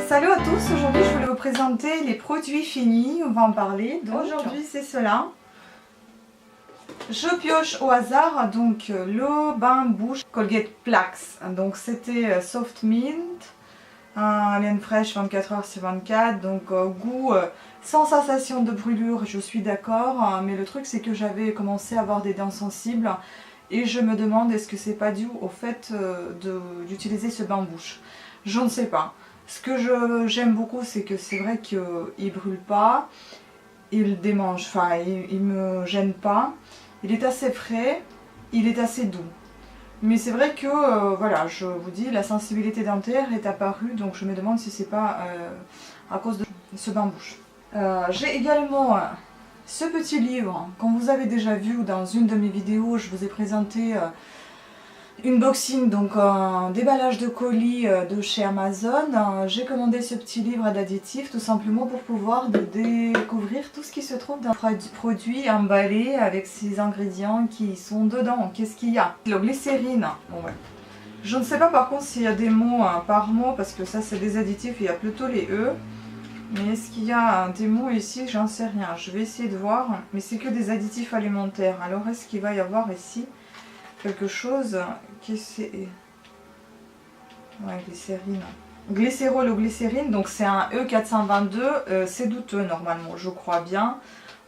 Salut à tous, aujourd'hui je voulais vous présenter les produits finis, on va en parler. Aujourd'hui c'est cela. Je pioche au hasard donc le bain-bouche Colgate Plax. Donc c'était Soft Mint, laine fraîche 24h/24, donc goût sans sensation de brûlure, je suis d'accord. Mais le truc c'est que j'avais commencé à avoir des dents sensibles et je me demande est-ce que c'est pas dû au fait d'utiliser ce bain-bouche. Je ne sais pas. Ce que j'aime beaucoup, c'est que c'est vrai qu'il ne brûle pas, il démange, enfin il me gêne pas, il est assez frais, il est assez doux. Mais c'est vrai que, voilà, je vous dis, la sensibilité dentaire est apparue, donc je me demande si c'est pas à cause de ce bain-bouche. J'ai également ce petit livre, comme vous avez déjà vu dans une de mes vidéos, je vous ai présenté une boxing, donc un déballage de colis de chez Amazon. J'ai commandé ce petit livre d'additifs tout simplement pour pouvoir découvrir tout ce qui se trouve dans un produit emballé avec ces ingrédients qui sont dedans. Qu'est-ce qu'il y a? Le glycérine. Bon, ouais. Je ne sais pas par contre s'il y a des mots par mot parce que ça c'est des additifs, il y a plutôt les E. Mais est-ce qu'il y a des mots ici? J'en sais rien. Je vais essayer de voir. Mais c'est que des additifs alimentaires. Alors est-ce qu'il va y avoir ici quelque chose qui c'est... Ouais, glycérine. Glycérol ou glycérine, donc c'est un E422, c'est douteux normalement, je crois bien.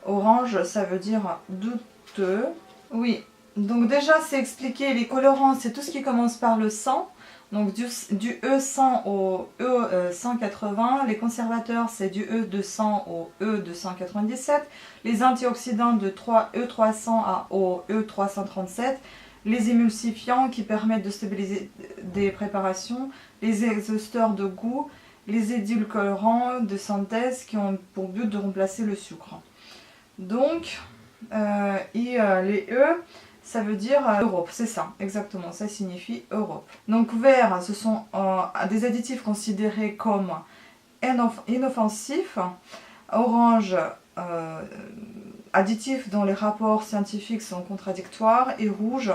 Orange, ça veut dire douteux. Oui, donc déjà c'est expliqué, les colorants, c'est tout ce qui commence par le 100. Donc du E100 au E180, les conservateurs c'est du E200 au E297, les antioxydants de E300 au E337, les émulsifiants qui permettent de stabiliser des préparations, les exhausteurs de goût, les édulcorants de synthèse qui ont pour but de remplacer le sucre. Donc, les E, ça veut dire Europe, c'est ça, exactement, ça signifie Europe. Donc vert, ce sont des additifs considérés comme inoffensifs. Orange, additifs dont les rapports scientifiques sont contradictoires, et rouge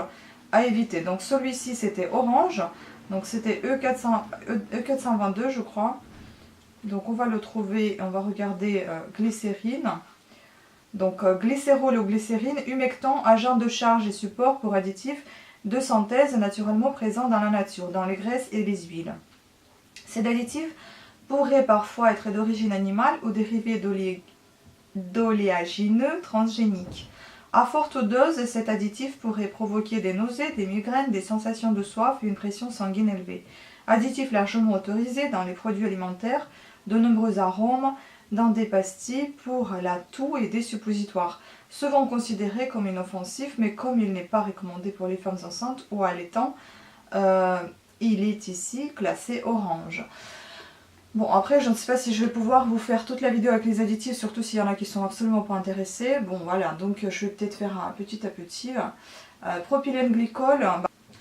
à éviter. Donc celui-ci c'était orange, donc c'était E422 je crois. Donc on va le trouver, on va regarder glycérine. Donc glycérol ou glycérine, humectant, agent de charge et support pour additifs de synthèse naturellement présents dans la nature, dans les graisses et les huiles. Ces additifs pourraient parfois être d'origine animale ou dérivés d'oléagineux transgéniques. À forte dose, cet additif pourrait provoquer des nausées, des migraines, des sensations de soif et une pression sanguine élevée. Additif largement autorisé dans les produits alimentaires, de nombreux arômes, dans des pastilles pour la toux et des suppositoires. Souvent considéré comme inoffensif, mais comme il n'est pas recommandé pour les femmes enceintes ou allaitantes, il est ici classé orange. Bon, après, je ne sais pas si je vais pouvoir vous faire toute la vidéo avec les additifs, surtout s'il y en a qui sont absolument pas intéressés. Bon, voilà, donc je vais peut-être faire un petit à petit. Propylène glycol,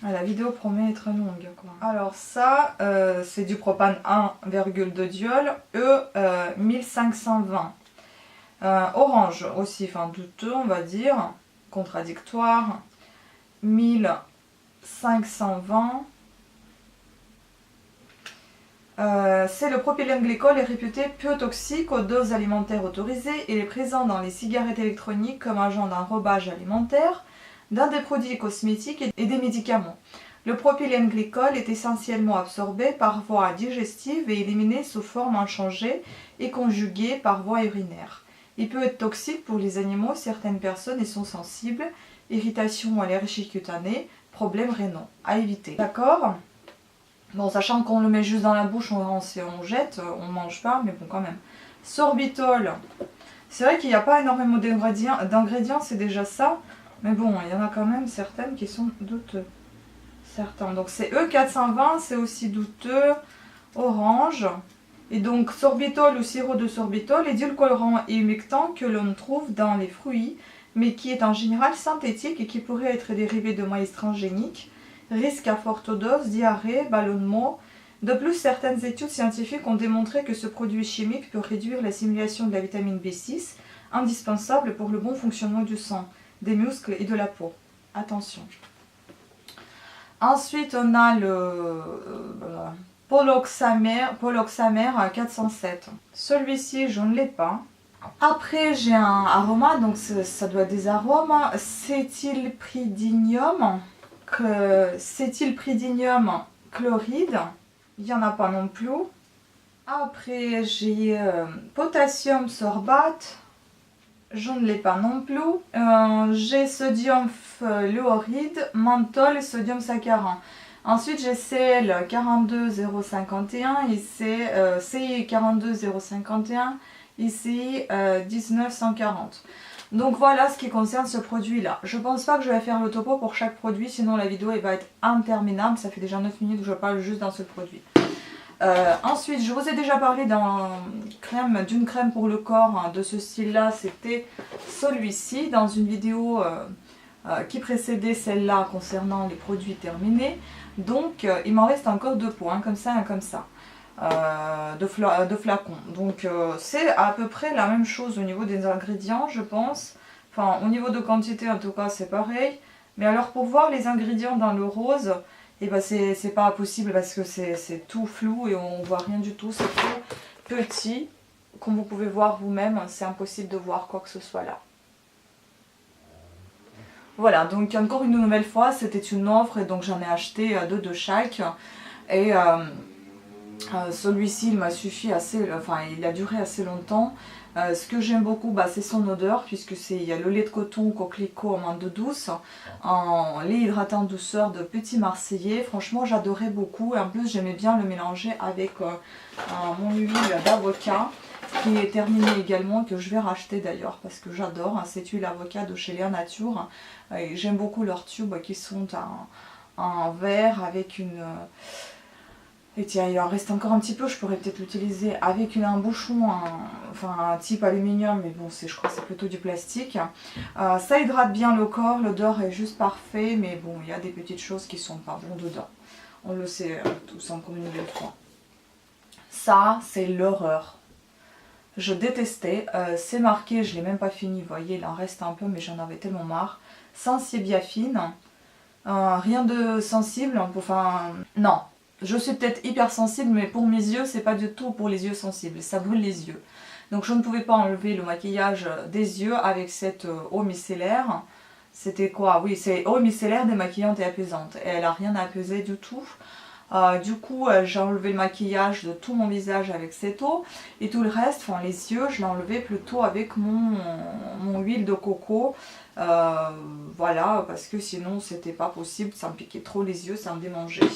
la vidéo promet être longue, quoi. Alors ça, c'est du propane 1,2 diol, E 1520. Orange aussi, enfin douteux, on va dire, contradictoire, 1520. C'est le propylène glycol est réputé peu toxique aux doses alimentaires autorisées. Il est présent dans les cigarettes électroniques comme agent d'enrobage alimentaire, dans des produits cosmétiques et des médicaments. Le propylène glycol est essentiellement absorbé par voie digestive et éliminé sous forme inchangée et conjugué par voie urinaire. Il peut être toxique pour les animaux, certaines personnes y sont sensibles, irritation ou allergie cutanée, problèmes rénaux. À éviter. D'accord ? Bon, sachant qu'on le met juste dans la bouche, on jette, on ne mange pas, mais bon quand même. Sorbitol, c'est vrai qu'il n'y a pas énormément d'ingrédients, c'est déjà ça. Mais bon, il y en a quand même certaines qui sont douteux. Certains. Donc c'est E420, c'est aussi douteux. Orange. Et donc sorbitol ou sirop de sorbitol, édulcorant et humectant que l'on trouve dans les fruits, mais qui est en général synthétique et qui pourrait être dérivé de maïs transgénique. Risque à forte dose, diarrhée, ballonnement. De plus, certaines études scientifiques ont démontré que ce produit chimique peut réduire l'assimilation de la vitamine B6, indispensable pour le bon fonctionnement du sang, des muscles et de la peau. Attention. Ensuite, on a Poloxamer 407. Celui-ci, je ne l'ai pas. Après, j'ai un aroma, donc ça doit être des arômes. Cétylpridinium chloride. Il n'y en a pas non plus. Après, j'ai potassium sorbate. Je ne l'ai pas non plus. J'ai sodium fluoride, menthol et sodium saccharin. Ensuite, j'ai Cl 42051, ici CI 42051, ici 19140. Donc voilà ce qui concerne ce produit-là. Je pense pas que je vais faire le topo pour chaque produit, sinon la vidéo elle va être interminable. Ça fait déjà 9 minutes que je parle juste d'un seul produit. Ensuite, je vous ai déjà parlé d'une crème pour le corps hein, de ce style-là. C'était celui-ci dans une vidéo qui précédait celle-là concernant les produits terminés. Donc, il m'en reste encore 2 pots, hein, comme ça et comme ça, de flacons. Donc, c'est à peu près la même chose au niveau des ingrédients, je pense. Enfin, au niveau de quantité, en tout cas, c'est pareil. Mais alors, pour voir les ingrédients dans le rose... Et ben c'est pas possible parce que c'est tout flou et on voit rien du tout, c'est tout petit. Comme vous pouvez voir vous-même, c'est impossible de voir quoi que ce soit là. Voilà, donc encore une nouvelle fois, c'était une offre et donc j'en ai acheté 2 de chaque. Et celui-ci, il m'a suffi assez, enfin il a duré assez longtemps. Ce que j'aime beaucoup, bah, c'est son odeur, puisque il y a le lait de coton coquelicot en menthe douce, en lait hydratant douceur de Petit Marseillais. Franchement, j'adorais beaucoup. Et en plus, j'aimais bien le mélanger avec mon huile d'avocat, qui est terminée également, que je vais racheter d'ailleurs, parce que j'adore. Hein, cette huile avocat de chez Léa Nature. J'aime beaucoup leurs tubes qui sont en verre avec une... Et tiens, il en reste encore un petit peu, je pourrais peut-être l'utiliser avec un bouchon, un type aluminium, mais bon, je crois que c'est plutôt du plastique. Ça hydrate bien le corps, l'odeur est juste parfait, mais bon, il y a des petites choses qui sont pas bonnes dedans. On le sait tous encore une nouvelle fois. Ça, c'est l'horreur. Je détestais. C'est marqué, je ne l'ai même pas fini, vous voyez, il en reste un peu, mais j'en avais tellement marre. Sensibiafine. Rien de sensible, enfin, non. Je suis peut-être hyper sensible, mais pour mes yeux, c'est pas du tout pour les yeux sensibles. Ça brûle les yeux. Donc je ne pouvais pas enlever le maquillage des yeux avec cette eau micellaire. C'était quoi? Oui, c'est eau micellaire démaquillante et apaisante. Et elle n'a rien à apaiser du tout. Du coup, j'ai enlevé le maquillage de tout mon visage avec cette eau. Et tout le reste, enfin les yeux, je l'ai enlevé plutôt avec mon huile de coco. Voilà, parce que sinon, c'était pas possible. Ça me piquait trop les yeux, ça me démangeait.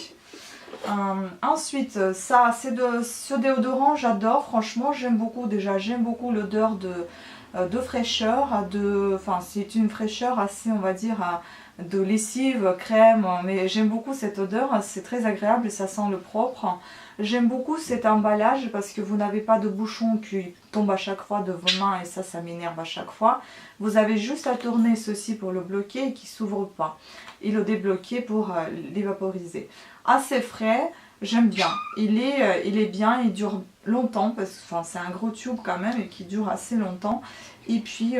Ensuite, ça, ce déodorant, j'adore, franchement, j'aime beaucoup déjà, j'aime beaucoup l'odeur de fraîcheur, enfin c'est une fraîcheur assez, on va dire, de lessive, crème, mais j'aime beaucoup cette odeur, c'est très agréable et ça sent le propre. J'aime beaucoup cet emballage parce que vous n'avez pas de bouchon qui tombe à chaque fois de vos mains et ça m'énerve à chaque fois. Vous avez juste à tourner ceci pour le bloquer et qui ne s'ouvre pas. Et le débloquer pour l'évaporiser. Assez frais, j'aime bien. Il est bien, il dure longtemps parce que c'est un gros tube quand même et qui dure assez longtemps. Et puis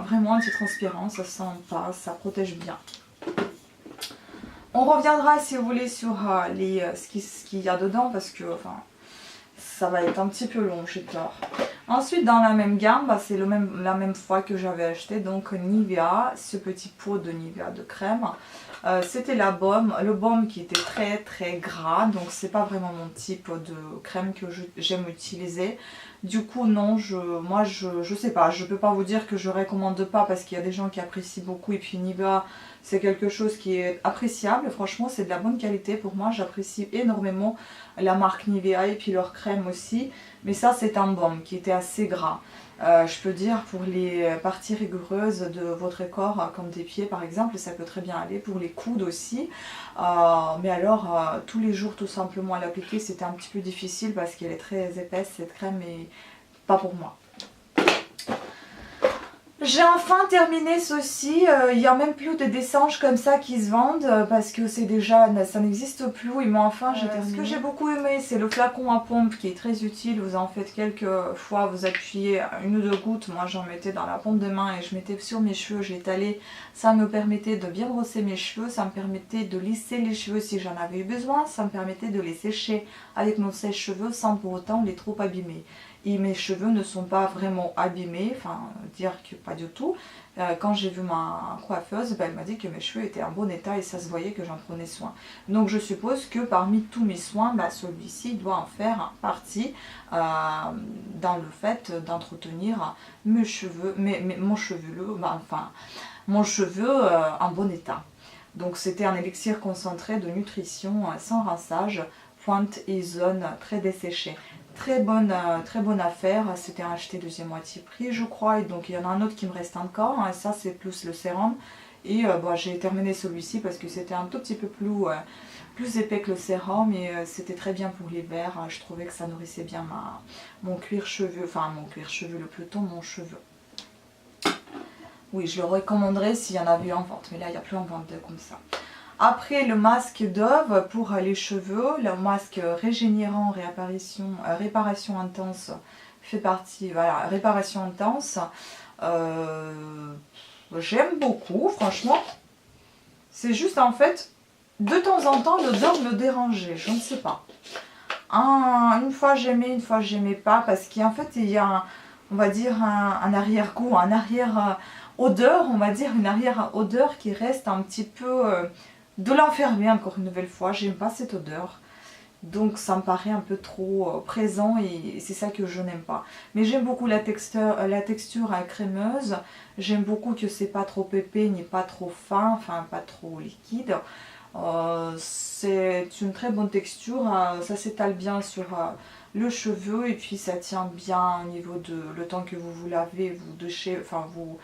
vraiment anti-transpirant, ça sent pas, ça protège bien. On reviendra si vous voulez sur ce qu'il y a dedans parce que ça va être un petit peu long, j'ai peur. Ensuite, dans la même gamme, c'est la même fois que j'avais acheté donc Nivea, ce petit pot de Nivea de crème. C'était le baume qui était très très gras, donc c'est pas vraiment mon type de crème que j'aime utiliser. Du coup non, moi je sais pas, je peux pas vous dire que je recommande pas parce qu'il y a des gens qui apprécient beaucoup et puis Nivea c'est quelque chose qui est appréciable, franchement c'est de la bonne qualité pour moi, j'apprécie énormément la marque Nivea et puis leur crème aussi, mais ça c'est un baume qui était assez gras. Je peux dire pour les parties rigoureuses de votre corps comme des pieds par exemple, ça peut très bien aller, pour les coudes aussi, mais alors tous les jours tout simplement à l'appliquer c'était un petit peu difficile parce qu'elle est très épaisse cette crème et pas pour moi. J'ai enfin terminé ceci, il n'y a même plus de dessanges comme ça qui se vendent parce que c'est déjà, ça n'existe plus, mais enfin j'ai terminé. Ce que j'ai beaucoup aimé, c'est le flacon à pompe qui est très utile. Vous en faites quelques fois, vous appuyez une ou deux gouttes, moi j'en mettais dans la paume de main et je mettais sur mes cheveux, j'étalais. Ça me permettait de bien brosser mes cheveux, ça me permettait de lisser les cheveux si j'en avais eu besoin, ça me permettait de les sécher avec mon sèche-cheveux sans pour autant les trop abîmer. Et mes cheveux ne sont pas vraiment abîmés, enfin dire que pas du tout. Quand j'ai vu ma coiffeuse, elle m'a dit que mes cheveux étaient en bon état et ça se voyait que j'en prenais soin. Donc je suppose que parmi tous mes soins, celui-ci doit en faire partie dans le fait d'entretenir mes cheveux, mon cheveu en bon état. Donc c'était un élixir concentré de nutrition sans rinçage, pointe et zone très desséchée. Très bonne affaire, c'était acheté deuxième moitié prix je crois, et donc il y en a un autre qui me reste encore, ça c'est plus le sérum, et j'ai terminé celui-ci parce que c'était un tout petit peu plus épais que le sérum, et c'était très bien pour l'hiver, je trouvais que ça nourrissait bien mon cuir chevelu, le peloton de mon cheveu. Oui, je le recommanderais s'il y en avait eu en vente, mais là il n'y a plus en vente comme ça. Après le masque Dove pour les cheveux, le masque régénérant, réparation intense fait partie, voilà, réparation intense. J'aime beaucoup, franchement. C'est juste en fait, de temps en temps l'odeur me dérangeait, je ne sais pas. Une fois j'aimais, une fois j'aimais pas, parce qu'en fait il y a, on va dire, un arrière-goût, un arrière-odeur, on va dire, une arrière-odeur qui reste un petit peu... de l'enfermer encore une nouvelle fois, j'aime pas cette odeur, donc ça me paraît un peu trop présent et c'est ça que je n'aime pas. Mais j'aime beaucoup la texture crémeuse, j'aime beaucoup que c'est pas trop épais ni pas trop fin, enfin pas trop liquide. C'est une très bonne texture, ça s'étale bien sur le cheveu et puis ça tient bien au niveau de le temps que vous vous lavez, vous douchez, enfin vous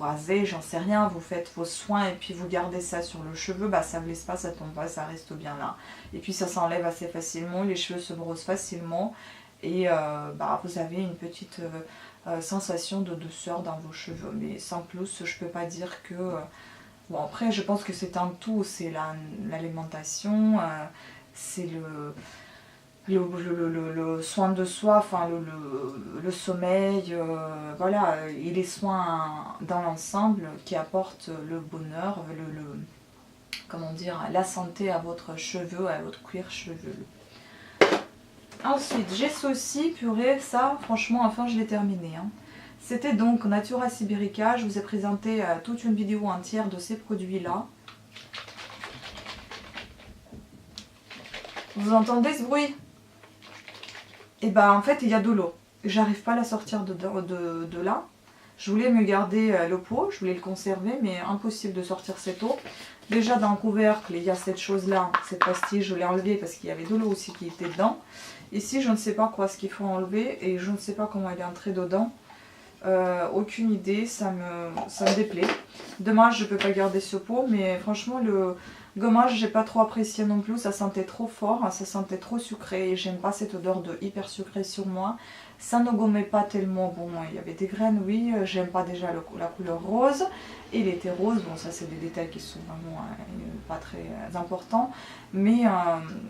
rasez, j'en sais rien, vous faites vos soins et puis vous gardez ça sur le cheveu, ça ne blesse pas, ça tombe pas, ça reste bien là. Et puis ça s'enlève assez facilement, les cheveux se brossent facilement et vous avez une petite sensation de douceur dans vos cheveux, mais sans plus, je peux pas dire que... Bon, après je pense que c'est un tout, c'est l'alimentation, c'est le soin de soi, enfin le sommeil, voilà, et les soins dans l'ensemble qui apportent le bonheur, comment dire, la santé à votre cheveu, à votre cuir chevelu. Ensuite, j'ai ceci, purée, ça, franchement, enfin je l'ai terminé. Hein. C'était donc Natura Siberica, je vous ai présenté toute une vidéo entière de ces produits-là. Vous entendez ce bruit? Et en fait il y a de l'eau. J'arrive pas à la sortir de là. Je voulais me garder le pot, je voulais le conserver, mais impossible de sortir cette eau. Déjà dans le couvercle, il y a cette chose-là, cette pastille, je l'ai enlevée parce qu'il y avait de l'eau aussi qui était dedans. Ici, je ne sais pas quoi ce qu'il faut enlever et je ne sais pas comment elle est entrée dedans. Aucune idée, ça me déplaît. Dommage, je ne peux pas garder ce pot, mais franchement, le gommage, j'ai pas trop apprécié non plus. Ça sentait trop fort, ça sentait trop sucré et j'aime pas cette odeur de hyper sucré sur moi. Ça ne gommait pas tellement. Bon, il y avait des graines, oui. J'aime pas déjà la couleur rose. Et il était rose. Bon, ça, c'est des détails qui sont vraiment pas très importants. Mais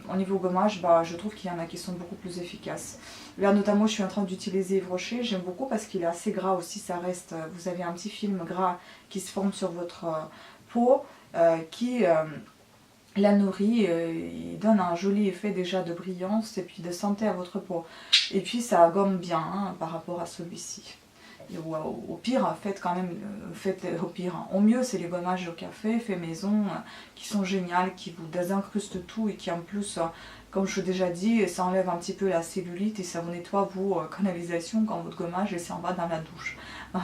au niveau gommage, je trouve qu'il y en a qui sont beaucoup plus efficaces. Là, notamment, je suis en train d'utiliser Yves Rocher. J'aime beaucoup parce qu'il est assez gras aussi. Ça reste. Vous avez un petit film gras qui se forme sur votre peau qui la nourrit, il donne un joli effet déjà de brillance et puis de santé à votre peau. Et puis ça gomme bien par rapport à celui-ci. Au pire, au mieux c'est les gommages au café, fait maison, qui sont géniales, qui vous désincrustent tout et qui en plus, comme je l'ai déjà dit, ça enlève un petit peu la cellulite et ça vous nettoie vos canalisations quand votre gommage et s'en va dans la douche.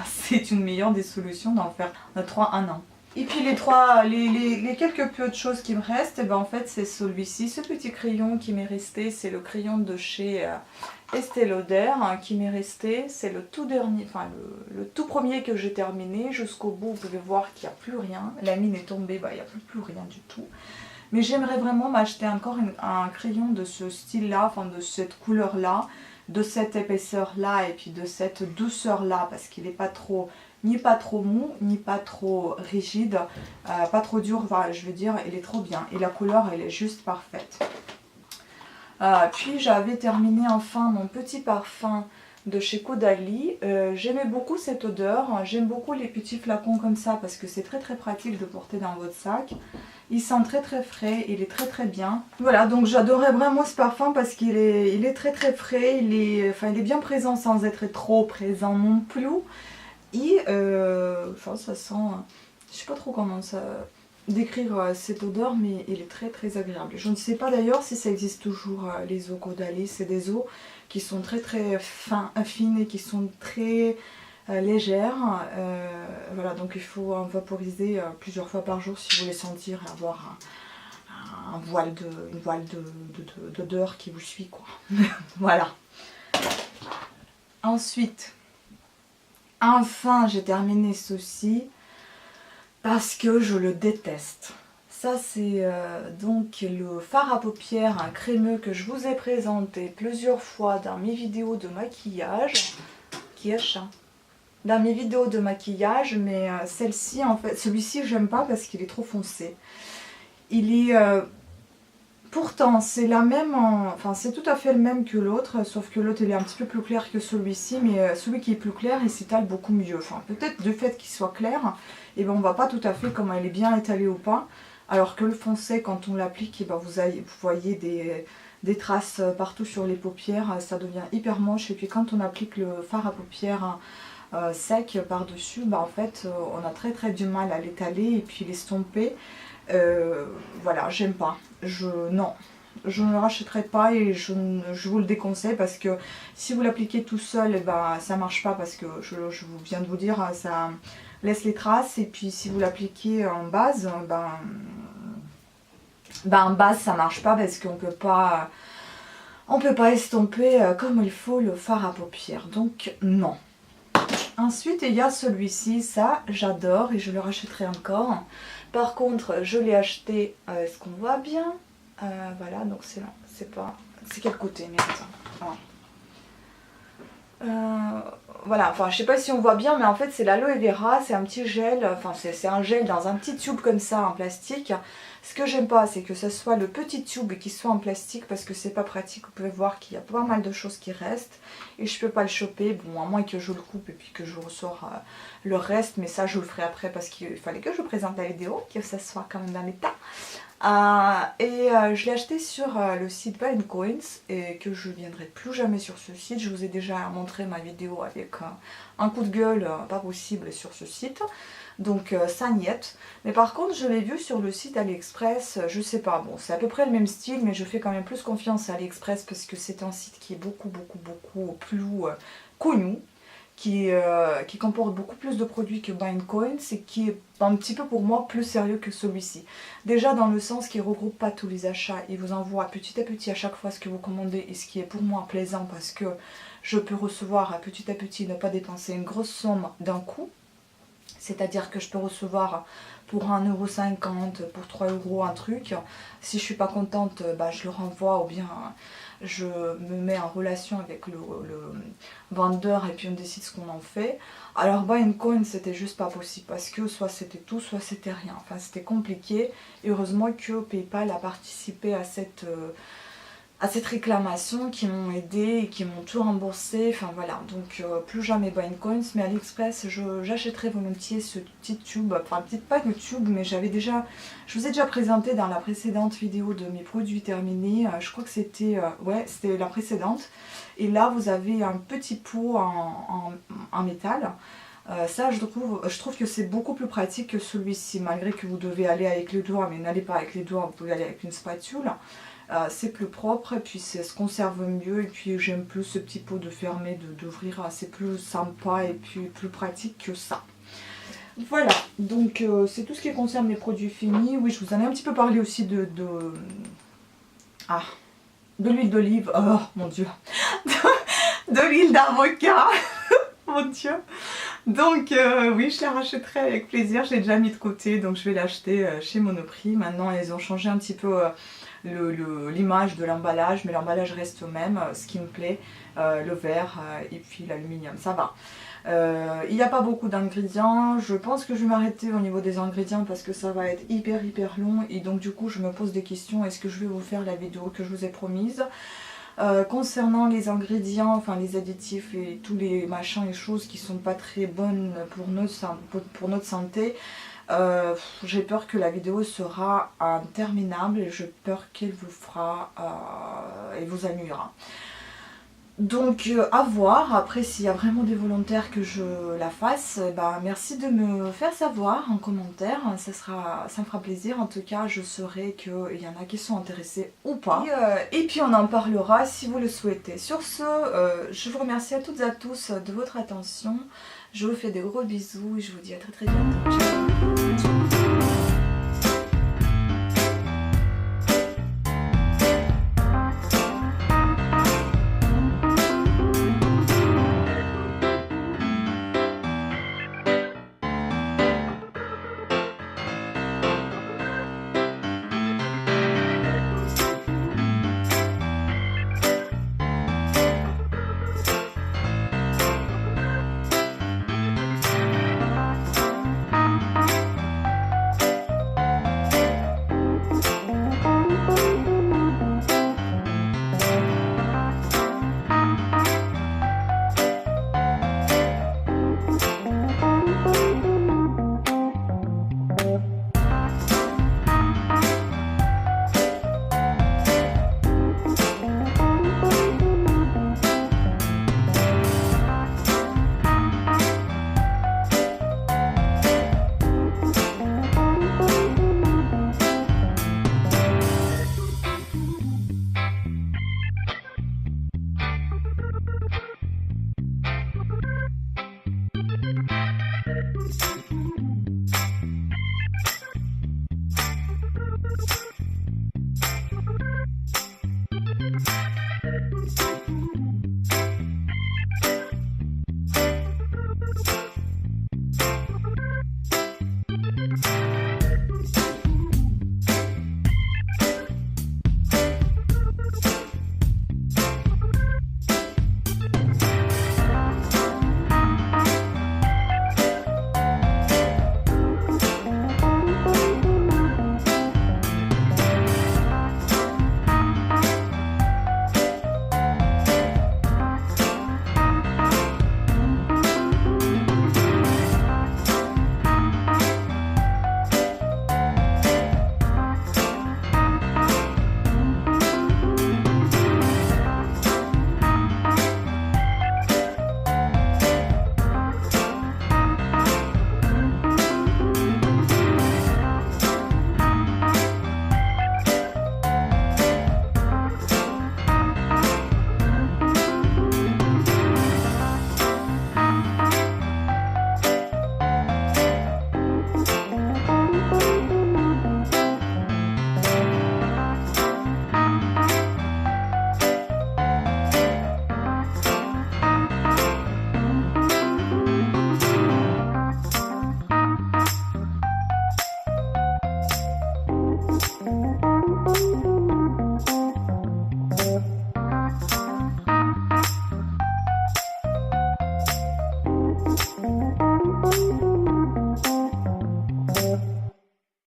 C'est une meilleure des solutions d'en faire 3 en 1. Et puis les quelques peu de choses qui me restent, en fait c'est celui-ci, ce petit crayon qui m'est resté, c'est le crayon de chez Estée Lauder qui m'est resté, c'est le tout dernier, enfin le tout premier que j'ai terminé, jusqu'au bout vous pouvez voir qu'il n'y a plus rien, la mine est tombée, il n'y a plus rien du tout. Mais j'aimerais vraiment m'acheter encore un crayon de ce style-là, enfin de cette couleur-là, de cette épaisseur là et puis de cette douceur là, parce qu'il n'est pas trop, ni pas trop mou, ni pas trop rigide, pas trop dur, enfin, je veux dire, il est trop bien. Et la couleur, elle est juste parfaite. Puis j'avais terminé enfin mon petit parfum de chez Caudalie. J'aimais beaucoup cette odeur, j'aime beaucoup les petits flacons comme ça parce que c'est très très pratique de porter dans votre sac. Il sent très très frais, il est très très bien. Voilà, donc j'adorais vraiment ce parfum parce qu'il est, il est très très frais, il est bien présent sans être trop présent non plus. Et enfin ça sent, je sais pas trop comment ça décrire cette odeur, mais il est très très agréable. Je ne sais pas d'ailleurs si ça existe toujours les eaux Caudalie, c'est des eaux qui sont très très fines et qui sont très légères. Voilà, donc il faut en vaporiser plusieurs fois par jour si vous voulez sentir et avoir une voile d'odeur qui vous suit quoi. Voilà. Ensuite, enfin j'ai terminé ceci parce que je le déteste. Ça c'est donc le fard à paupières crémeux que je vous ai présenté plusieurs fois dans mes vidéos de maquillage. Dans mes vidéos de maquillage, mais celle-ci en fait, celui-ci j'aime pas parce qu'il est trop foncé. Il est pourtant c'est la même, enfin c'est tout à fait le même que l'autre, sauf que l'autre il est un petit peu plus clair que celui-ci, mais celui qui est plus clair il s'étale beaucoup mieux. Enfin peut-être du fait qu'il soit clair, et ben on voit pas tout à fait comment il est bien étalé ou pas. Alors que le foncé, quand on l'applique, eh ben vous voyez des traces partout sur les paupières, ça devient hyper moche. Et puis quand on applique le fard à paupières sec par-dessus, bah en fait on a très très du mal à l'étaler et puis l'estomper. Voilà, j'aime pas. Non, je ne le rachèterai pas et je vous le déconseille parce que si vous l'appliquez tout seul, eh ben, ça marche pas parce que je vous viens de vous dire, ça laisse les traces. Et puis si vous l'appliquez en base, en base ça marche pas parce qu'on peut pas estomper comme il faut le fard à paupières, donc non. Ensuite il y a celui-ci, ça j'adore et je le rachèterai encore. Par contre je l'ai acheté, est-ce qu'on voit bien, voilà, donc c'est là, c'est quel côté, mais attends, voilà, enfin je sais pas si on voit bien, mais en fait c'est l'aloe vera, c'est un petit gel, enfin c'est un gel dans un petit tube comme ça en plastique. Ce que j'aime pas, c'est que ce soit le petit tube qui soit en plastique parce que c'est pas pratique. Vous pouvez voir qu'il y a pas mal de choses qui restent et je peux pas le choper, bon à moins que je le coupe et puis que je ressors le reste, mais ça je le ferai après parce qu'il fallait que je vous présente la vidéo, que ça soit quand même dans l'état. Je l'ai acheté sur le site Buy & Coins et que je viendrai plus jamais sur ce site. Je vous ai déjà montré ma vidéo avec un coup de gueule pas possible sur ce site. Donc ça n'y est. Mais par contre je l'ai vu sur le site AliExpress, je sais pas, bon c'est à peu près le même style mais je fais quand même plus confiance à AliExpress parce que c'est un site qui est beaucoup plus connu, qui comporte beaucoup plus de produits que Buy & Coins et qui est un petit peu pour moi plus sérieux que celui-ci. Déjà dans le sens qu'il ne regroupe pas tous les achats, il vous envoie petit à petit à chaque fois ce que vous commandez et ce qui est pour moi plaisant parce que je peux recevoir petit à petit, ne pas dépenser une grosse somme d'un coup. C'est-à-dire que je peux recevoir pour 1,50 €, pour 3 € un truc. Si je suis pas contente, bah, je le renvoie ou bien je me mets en relation avec le vendeur et puis on décide ce qu'on en fait. Alors Buy & Coin c'était juste pas possible parce que soit c'était tout, soit c'était rien. Enfin c'était compliqué et heureusement que PayPal a participé à cette réclamation, qui m'ont aidé et qui m'ont tout remboursé, enfin voilà, donc plus jamais Buy & Coins, mais AliExpress j'achèterai volontiers ce petit tube, enfin peut-être pas le tube, mais je vous ai déjà présenté dans la précédente vidéo de mes produits terminés, je crois que c'était, ouais c'était la précédente, et là vous avez un petit pot en métal. Ça je trouve que c'est beaucoup plus pratique que celui-ci, malgré que vous devez aller avec les doigts, mais n'allez pas avec les doigts, vous pouvez aller avec une spatule. C'est plus propre et puis ça se conserve mieux et puis j'aime plus ce petit pot de fermer, d'ouvrir, c'est plus sympa et puis plus pratique que ça. Voilà, donc c'est tout ce qui concerne les produits finis. Oui, je vous en ai un petit peu parlé aussi de l'huile d'olive, oh mon dieu, de l'huile d'avocat, mon dieu. Donc oui, je la rachèterai avec plaisir, je l'ai déjà mis de côté, donc je vais l'acheter chez Monoprix. Maintenant ils ont changé un petit peu l'image de l'emballage, mais l'emballage reste au même, ce qui me plaît, le verre et puis l'aluminium, ça va. Il n'y a pas beaucoup d'ingrédients, je pense que je vais m'arrêter au niveau des ingrédients parce que ça va être hyper long et donc du coup je me pose des questions, est-ce que je vais vous faire la vidéo que je vous ai promise. Concernant les ingrédients, enfin les additifs et tous les machins et choses qui sont pas très bonnes pour notre santé, j'ai peur que la vidéo sera interminable et j'ai peur qu'elle vous fera et vous ennuiera. Donc à voir, après s'il y a vraiment des volontaires que je la fasse, merci de me faire savoir en commentaire, ça me fera plaisir, en tout cas je saurai qu'il y en a qui sont intéressés ou pas. Et puis on en parlera si vous le souhaitez. Sur ce, je vous remercie à toutes et à tous de votre attention, je vous fais des gros bisous et je vous dis à très bientôt. Ciao.